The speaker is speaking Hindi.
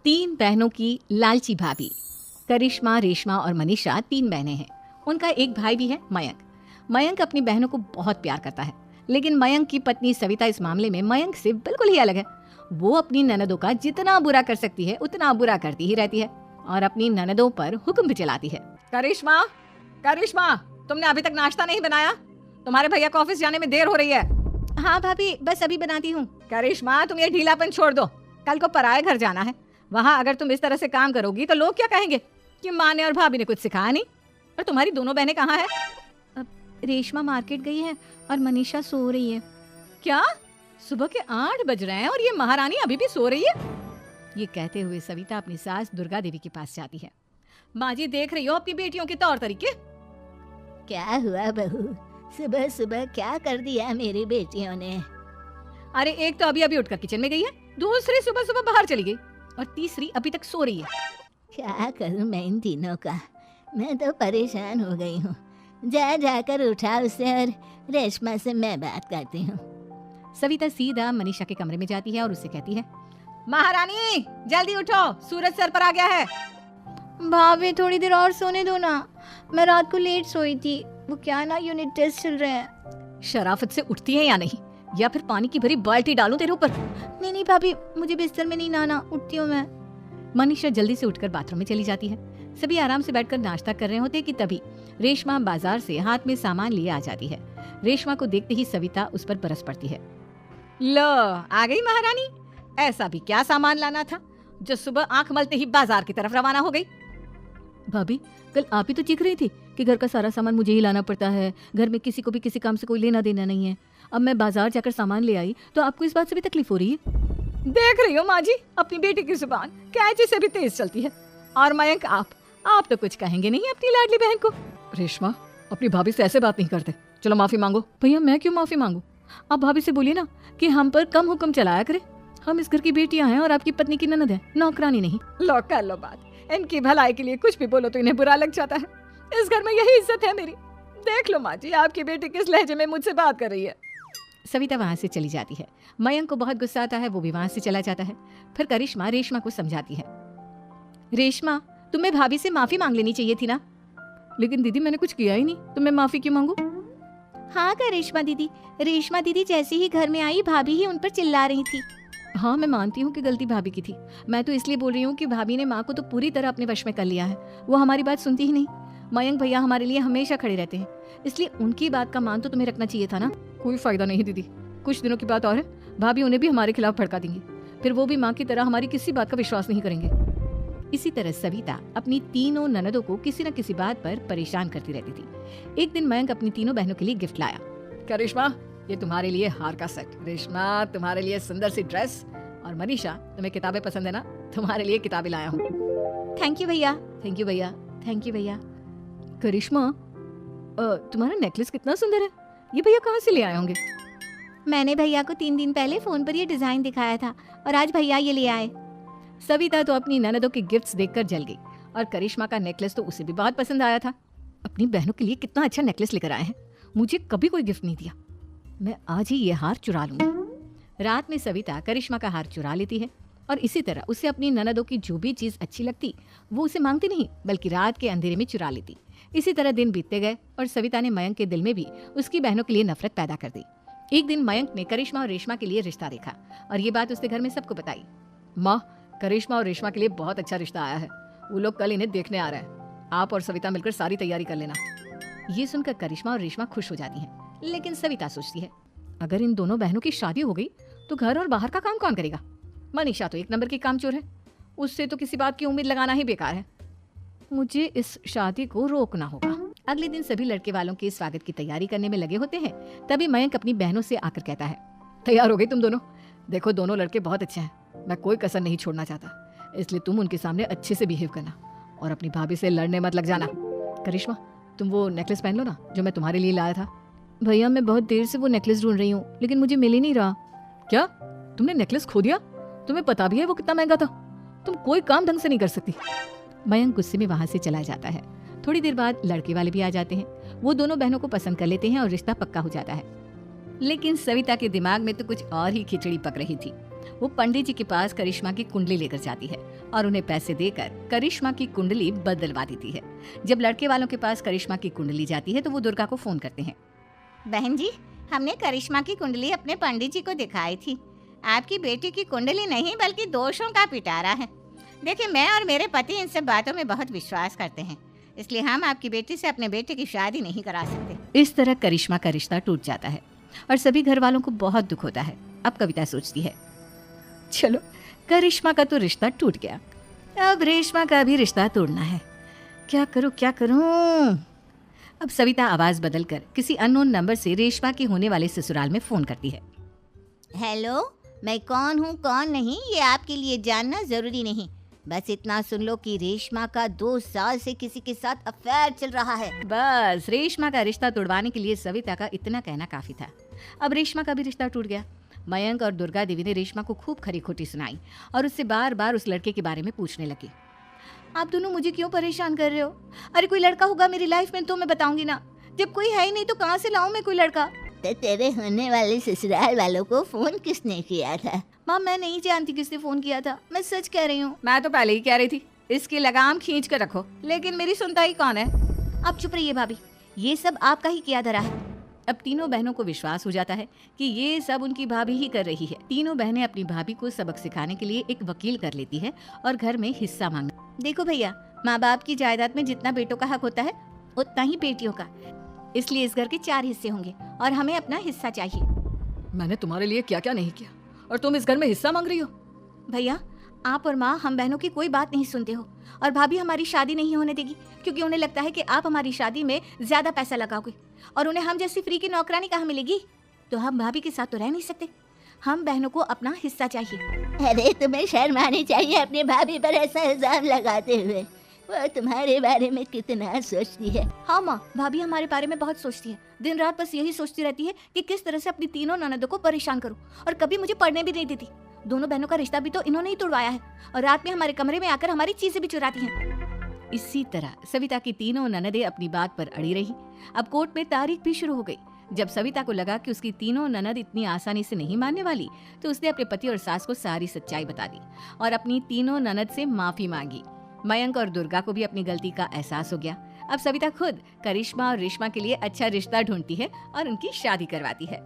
तीन बहनों की लालची भाभी। करिश्मा, रेशमा और मनीषा तीन बहनें हैं। उनका एक भाई भी है, मयंक। मयंक अपनी बहनों को बहुत प्यार करता है, लेकिन मयंक की पत्नी सविता इस मामले में मयंक से बिल्कुल ही अलग है। वो अपनी ननदों का जितना बुरा कर सकती है उतना बुरा करती ही रहती है और अपनी ननदों पर हुक्म भी चलाती है। करिश्मा, करिश्मा, तुमने अभी तक नाश्ता नहीं बनाया? तुम्हारे भैया को ऑफिस जाने में देर हो रही है। हाँ भाभी, बस अभी बनाती हूँ। करिश्मा, तुम ये ढीलापन छोड़ दो। कल को पराये घर जाना है। वहाँ अगर तुम इस तरह से काम करोगी तो लोग क्या कहेंगे कि माँ ने और भाभी ने कुछ सिखाया नहीं। और तुम्हारी दोनों बहनें कहाँ है? रेशमा मार्केट गई है और मनीषा सो रही है। क्या? सुबह के 8 बज रहे हैं और ये महारानी अभी भी सो रही है? ये कहते हुए सविता अपनी सास दुर्गा देवी के पास जाती है। माँ जी, देख रही हो अपनी बेटियों के तौर तरीके? क्या हुआ बहू, सुबह सुबह क्या कर दिया मेरी बेटियों ने? अरे एक तो अभी अभी उठकर किचन में गई है, दूसरी सुबह सुबह बाहर चली गई और तीसरी अभी तक सो रही है। क्या करूं मैं इन तीनों का, मैं तो परेशान हो गई हूँ। जा जाकर उठा उसे और रेशमा से मैं बात करती हूँ। सविता सीधा मनीषा के कमरे में जाती है और उससे कहती है, महारानी जल्दी उठो, सूरज सर पर आ गया है। भाभी थोड़ी देर और सोने दो ना, मैं रात को लेट सोई थी। वो क्या ना, यूनिट टेस्ट चल रहे हैं। शराफत से उठती है या नहीं, या फिर पानी की भरी बाल्टी डालूं तेरे ऊपर? नहीं नहीं भाभी, मुझे बिस्तर में नहीं नहाना, उठती हूँ मैं। मनीषा जल्दी से उठकर बाथरूम में चली जाती है। सभी आराम से बैठकर नाश्ता कर रहे होते कि तभी रेशमा बाजार से हाथ में सामान लिए आ जाती है। रेशमा को देखते ही सविता उस पर बरस पड़ती है। लो, आ गई महारानी। ऐसा भी क्या सामान लाना था जो सुबह आंख मलते ही बाजार की तरफ रवाना हो गई? भाभी, कल आप ही तो चीख रही थी कि घर का सारा सामान मुझे ही लाना पड़ता है, घर में किसी को भी किसी काम से कोई लेना देना नहीं है। अब मैं बाजार जाकर सामान ले आई तो आपको इस बात से भी तकलीफ हो रही है? देख रही हो माँ जी, अपनी बेटी की जुबान कैंची से भी तेज चलती है। और मयंक, आप तो कुछ कहेंगे नहीं अपनी लाडली बहन को। रेशमा, अपनी भाभी से ऐसे बात नहीं करते। चलो माफी मांगो। भैया, मैं क्यों माफी मांगू? आप भाभी से बोलिए ना कि हम पर कम हुक्म चलाया करे। हम इस घर की बेटियां हैं और आपकी पत्नी की ननद है, नौकरानी नहीं। लो कर लो बात। इनकी भलाई के लिए कुछ भी बोलो तो इन्हें बुरा लग जाता है। इस घर में यही इज्जत है मेरी। देख लो माँ जी, आपकी बेटी किस लहजे में मुझसे बात कर रही है। सविता वहाँ से चली जाती है। मयंक को बहुत गुस्सा आता है, वो भी वहाँ से चला जाता है। फिर करिश्मा रेशमा को समझाती है, रेशमा, तुम्हें भाभी से माफी मांग लेनी चाहिए थी ना। लेकिन दीदी, मैंने कुछ किया ही नहीं, तो मैं माफी क्यों मांगू? हाँ करिश्मा दीदी, रेशमा दीदी जैसे ही घर में आई भाभी ही उन पर चिल्ला रही थी। हाँ, मैं मानती हूँ कि गलती भाभी की थी। मैं तो इसलिए बोल रही हूँ कि भाभी ने माँ को तो पूरी तरह अपने वश में कर लिया है। वो हमारी बात सुनती ही नहीं। मयंक भैया हमारे लिए हमेशा खड़े रहते हैं, इसलिए उनकी बात का मान तो तुम्हें रखना चाहिए था ना। कोई फायदा नहीं दीदी, कुछ दिनों की बात और है, भाभी उन्हें भी हमारे खिलाफ भड़का देंगी। फिर वो भी माँ की तरह हमारी किसी बात का विश्वास नहीं करेंगे। इसी तरह सविता अपनी तीनों ननदों को किसी न किसी बात पर परेशान करती रहती थी। एक दिन मयंक अपनी तीनों बहनों के लिए गिफ्ट लाया। करिश्मा, ये तुम्हारे लिए हार का सेट। रेशमा, तुम्हारे लिए सुंदर सी ड्रेस। और मनीषा, तुम्हें किताबें पसंद है ना, तुम्हारे लिए किताबें लाया हूँ। थैंक यू भैया। थैंक यू भैया। थैंक यू भैया। करिश्मा, तुम्हारा नेकलेस कितना सुंदर है, ये भैया कहाँ से ले आए होंगे? मैंने भैया को 3 दिन पहले फोन पर ये डिजाइन दिखाया था और आज भैया ये ले आए। सविता तो अपनी ननदों के गिफ्ट्स देखकर जल गई और करिश्मा का नेकलेस तो उसे भी बहुत पसंद आया था। अपनी बहनों के लिए कितना अच्छा नेकलेस लेकर आए हैं, मुझे कभी कोई गिफ्ट नहीं दिया। मैं आज ही ये हार चुरा लूंगी। रात में सविता करिश्मा का हार चुरा लेती है और इसी तरह उसे अपनी ननदों की जो भी चीज अच्छी लगती वो उसे मांगती नहीं, बल्कि रात के अंधेरे में चुरा लेती। इसी तरह दिन बीतते गए और सविता ने मयंक के दिल में भी उसकी बहनों के लिए नफरत पैदा कर दी। एक दिन मयंक ने करिश्मा और रेशमा के लिए रिश्ता देखा और ये बात उसने घर में सबको बताई। माँ, करिश्मा और रेशमा के लिए बहुत अच्छा रिश्ता आया है। वो लोग कल इन्हें देखने आ रहे हैं। आप और सविता मिलकर सारी तैयारी कर लेना। ये सुनकर करिश्मा और रेशमा खुश हो जाती हैं, लेकिन सविता सोचती है, अगर इन दोनों बहनों की शादी हो गई तो घर और बाहर का काम कौन करेगा? मनीषा तो 1 नंबर की कामचोर है, उससे तो किसी बात की उम्मीद लगाना ही बेकार है। मुझे इस शादी को रोकना होगा। अगले दिन सभी लड़के वालों के स्वागत की तैयारी करने में लगे होते हैं। तभी मयंक अपनी बहनों से आकर कहता है, तैयार हो गई तुम दोनों? देखो, दोनों लड़के बहुत अच्छे हैं, मैं कोई कसर नहीं छोड़ना चाहता, इसलिए तुम उनके सामने अच्छे से बिहेव करना और अपनी भाभी से लड़ने मत लग जाना। करिश्मा, तुम वो नेकलेस पहन लो ना जो मैं तुम्हारे लिए लाया था। भैया, मैं बहुत देर से वो नेकलेस ढूंढ रही हूँ, लेकिन मुझे मिल ही नहीं रहा। क्या तुमने नेकलेस खो दिया? तुम्हें पता भी है वो कितना महंगा था? तुम कोई काम ढंग से नहीं कर सकती। मयंक गुस्से में वहां से चला जाता है। थोड़ी देर बाद लड़के वाले भी आ जाते हैं। वो दोनों बहनों को पसंद कर लेते हैं और रिश्ता पक्का हो जाता है। लेकिन सविता के दिमाग में तो कुछ और ही खिचड़ी पक रही थी। वो पंडित जी के पास करिश्मा की कुंडली लेकर जाती है और उन्हें पैसे देकर करिश्मा की कुंडली बदलवा देती है। जब लड़के वालों के पास करिश्मा की कुंडली जाती है तो वो दुर्गा को फोन करते हैं। बहन जी, हमने करिश्मा की कुंडली अपने पंडित जी को दिखाई थी। आपकी बेटी की कुंडली नहीं बल्कि दोषों का पिटारा है। देखिए, मैं और मेरे पति इन सब बातों में बहुत विश्वास करते हैं, इसलिए हम आपकी बेटी से अपने बेटे की शादी नहीं करा सकते। इस तरह करिश्मा का रिश्ता टूट जाता है और सभी घर वालों को बहुत दुख होता है। अब कविता सोचती है, चलो करिश्मा का तो रिश्ता टूट गया, अब रेशमा का भी रिश्ता तोड़ना है। क्या करूं क्या करूं? अब सविता आवाज बदलकर किसी अननोन नंबर से रेशमा के होने वाले ससुराल में फोन करती है। हेलो, मैं कौन हूँ कौन नहीं ये आपके लिए जानना जरूरी नहीं। बस इतना सुन लो कि रेशमा का 2 साल से किसी के साथ अफेयर चल रहा है। बस रेशमा का रिश्ता तोड़वाने के लिए सविता का इतना कहना काफी था। अब रेशमा का भी रिश्ता टूट गया। मयंक और दुर्गा देवी ने रेशमा को खूब खरी खोटी सुनाई और उससे बार बार उस लड़के के बारे में पूछने लगी। आप दोनों मुझे क्यों परेशान कर रहे हो? अरे कोई लड़का होगा मेरी लाइफ में तो मैं बताऊंगी ना, जब कोई है ही नहीं तो कहाँ से लाऊं मैं कोई लड़का? तो तेरे होने वाले ससुराल वालों को फोन किसने किया था? माँ, मैं नहीं जानती किसने फोन किया था, मैं सच कह रही हूँ। मैं तो पहले ही कह रही थी इसकी लगाम खींच कर रखो, लेकिन मेरी सुनता ही कौन है? आप चुप रहिए भाभी, ये सब आपका ही किया धरा है। अब तीनों बहनों को विश्वास हो जाता है कि ये सब उनकी भाभी ही कर रही है। तीनों बहनें अपनी भाभी को सबक सिखाने के लिए एक वकील कर लेती है और घर में हिस्सा मांग। देखो भैया, माँ बाप की जायदाद में जितना बेटों का हक होता है उतना ही बेटियों का, इसलिए इस घर के 4 हिस्से होंगे और हमें अपना हिस्सा चाहिए। मैंने तुम्हारे लिए क्या क्या नहीं किया और तुम इस घर में हिस्सा मांग रही हो? भैया, आप और माँ हम बहनों की कोई बात नहीं सुनते हो और भाभी हमारी शादी नहीं होने देगी क्योंकि उन्हें लगता है कि आप हमारी शादी में ज्यादा पैसा लगाओगे और उन्हें हम जैसी फ्री की नौकरानी कहाँ मिलेगी। तो हम भाभी के साथ तो रह नहीं सकते, हम बहनों को अपना हिस्सा चाहिए। अरे तुम्हें शर्म आनी चाहिए अपनी भाभी पर ऐसा इल्जाम लगाते हुए। वो तुम्हारे बारे में कितना सोचती है। हाँ माँ, भाभी हमारे बारे में बहुत सोचती है, दिन रात बस यही सोचती रहती है कि किस तरह से अपनी तीनों ननदों को परेशान करूं और कभी मुझे पढ़ने भी नहीं देती। दोनों बहनों का रिश्ता भी तो इन्होंने ही तोड़वाया है और रात में हमारे कमरे में आकर हमारी चीजें भी चुराती हैं। इसी तरह सविता की तीनों ननदें अपनी बात पर अड़ी रही। अब कोर्ट में तारीख भी शुरू हो गई। जब सविता को लगा कि उसकी तीनों ननद इतनी आसानी से नहीं मानने वाली, तो उसने अपने पति और सास को सारी सच्चाई बता दी और अपनी तीनों ननद से माफी मांगी। मयंक और दुर्गा को भी अपनी गलती का एहसास हो गया। अब सविता खुद करिश्मा और रेशमा के लिए अच्छा रिश्ता ढूंढती है और उनकी शादी करवाती है।